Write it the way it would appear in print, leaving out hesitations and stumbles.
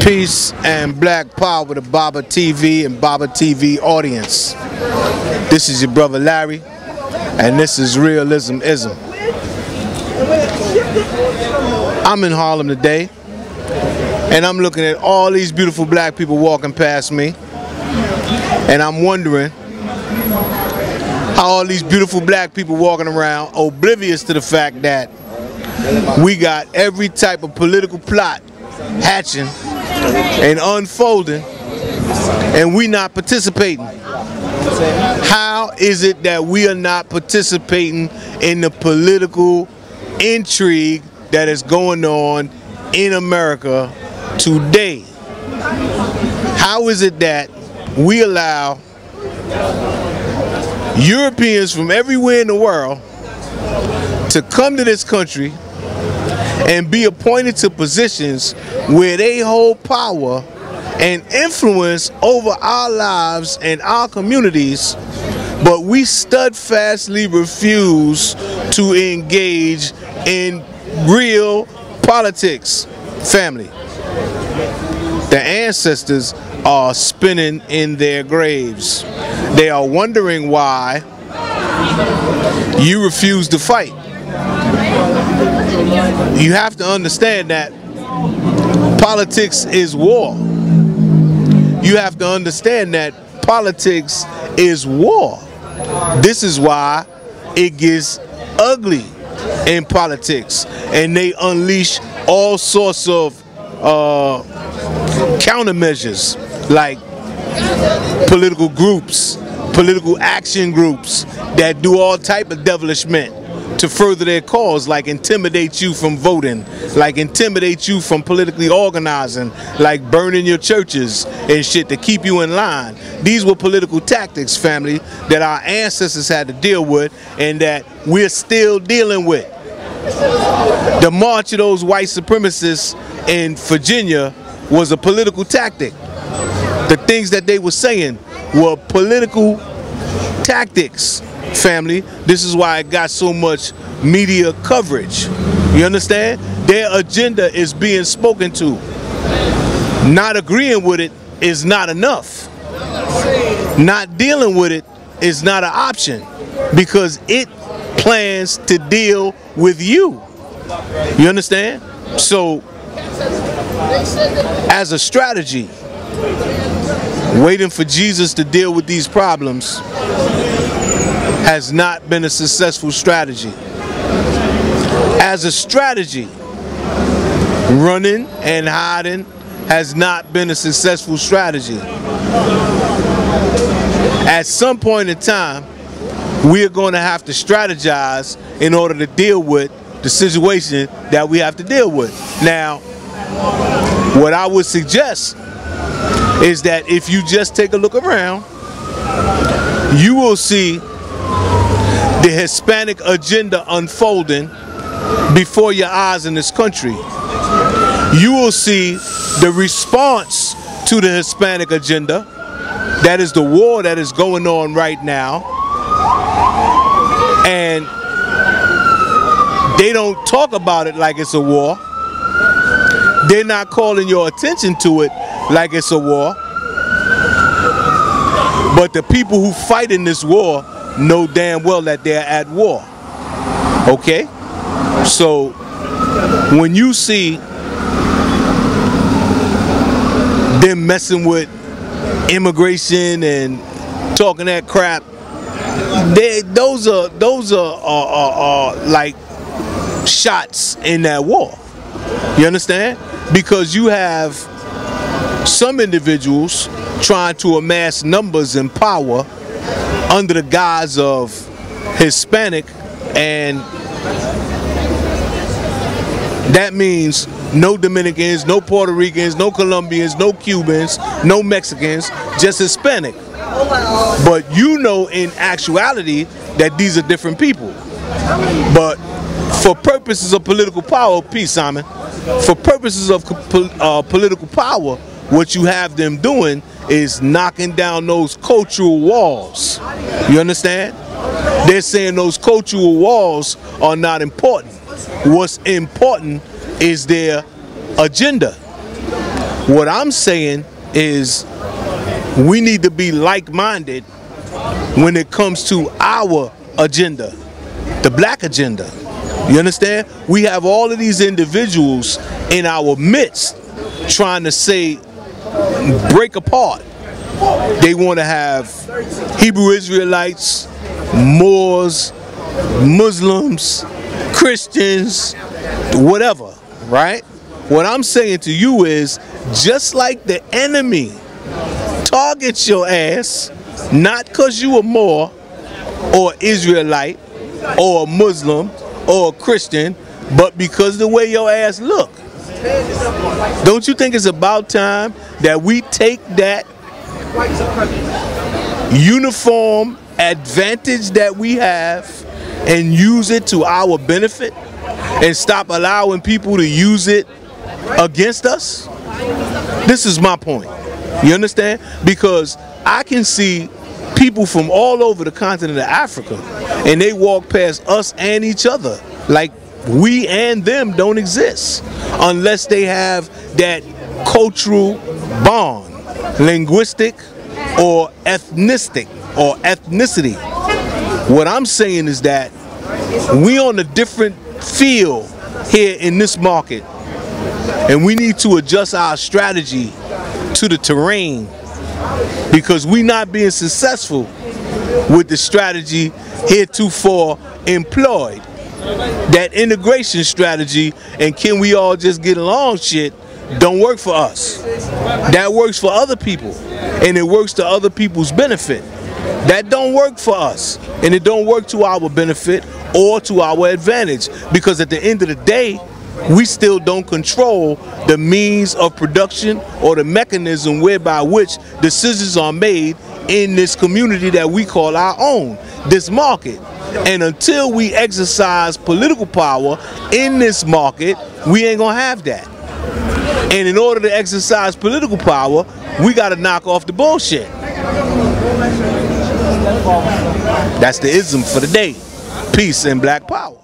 Peace and black power to Baba TV and Baba TV audience. This is your brother Larry, and this is Realism-ism. I'm in Harlem today, and I'm looking at all these beautiful black people walking past me, and I'm wondering how all these beautiful black people walking around oblivious to the fact that we got every type of political plot hatching and unfolding, and we not participating. How is it that we are not participating in the political intrigue that is going on in America today? How is it that we allow Europeans from everywhere in the world to come to this country and be appointed to positions where they hold power and influence over our lives and our communities, but we steadfastly refuse to engage in real politics? Family, the ancestors are spinning in their graves. They are wondering why you refuse to fight. You have to understand that politics is war. You have to understand that politics is war. This is why it gets ugly in politics, and they unleash all sorts of countermeasures like political groups, political action groups that do all type of devilishment to further their cause, like intimidate you from voting, like intimidate you from politically organizing, like burning your churches and shit to keep you in line. These were political tactics, family, that our ancestors had to deal with and that we're still dealing with. The march of those white supremacists in Virginia was a political tactic. The things that they were saying were political tactics, family. This is why it got so much media coverage. You understand? Their agenda is being spoken to. Not agreeing with it is not enough. Not dealing with it is not an option, because it plans to deal with you. You understand? So, as a strategy, waiting for Jesus to deal with these problems has not been a successful strategy. As a strategy, running and hiding has not been a successful strategy. At some point in time, we are going to have to strategize in order to deal with the situation that we have to deal with. Now, what I would suggest is that if you just take a look around, you will see the Hispanic agenda unfolding before your eyes in this country. You will see the response to the Hispanic agenda. That is the war that is going on right now. And they don't talk about it like it's a war. They're not calling your attention to it like it's a war. But the people who fight in this war know damn well that they're at war. Okay? So when you see them messing with immigration and talking that crap, those are like shots in that war. You understand? Because you have some individuals trying to amass numbers and power under the guise of Hispanic, and that means no Dominicans, no Puerto Ricans, no Colombians, no Cubans, no Mexicans, just Hispanic. But you know in actuality that these are different people. But for purposes of political power, peace, Simon, for purposes of political power, what you have them doing is knocking down those cultural walls. You understand? They're saying those cultural walls are not important. What's important is their agenda. What I'm saying is we need to be like-minded when it comes to our agenda, the black agenda. You understand? We have all of these individuals in our midst trying to say, break apart. They want to have Hebrew Israelites, Moors, Muslims, Christians, whatever, right? What I'm saying to you is, just like the enemy targets your ass, not because you a Moor or Israelite or a Muslim or a Christian, but because the way your ass look. Don't you think it's about time that we take that uniform advantage that we have and use it to our benefit and stop allowing people to use it against us? This is my point. You understand? Because I can see people from all over the continent of Africa and they walk past us and each other like we and them don't exist unless they have that cultural bond, linguistic or ethnicity. What I'm saying is that we on a different field here in this market, and we need to adjust our strategy to the terrain because we not being successful with the strategy heretofore employed. That integration strategy and can we all just get along shit don't work for us. That works for other people and it works to other people's benefit. That don't work for us and it don't work to our benefit or to our advantage, because at the end of the day we still don't control the means of production or the mechanism whereby which decisions are made in this community that we call our own, this market. And until we exercise political power in this market, we ain't gonna have that. And in order to exercise political power, we gotta knock off the bullshit. That's the ism for the day. Peace and black power.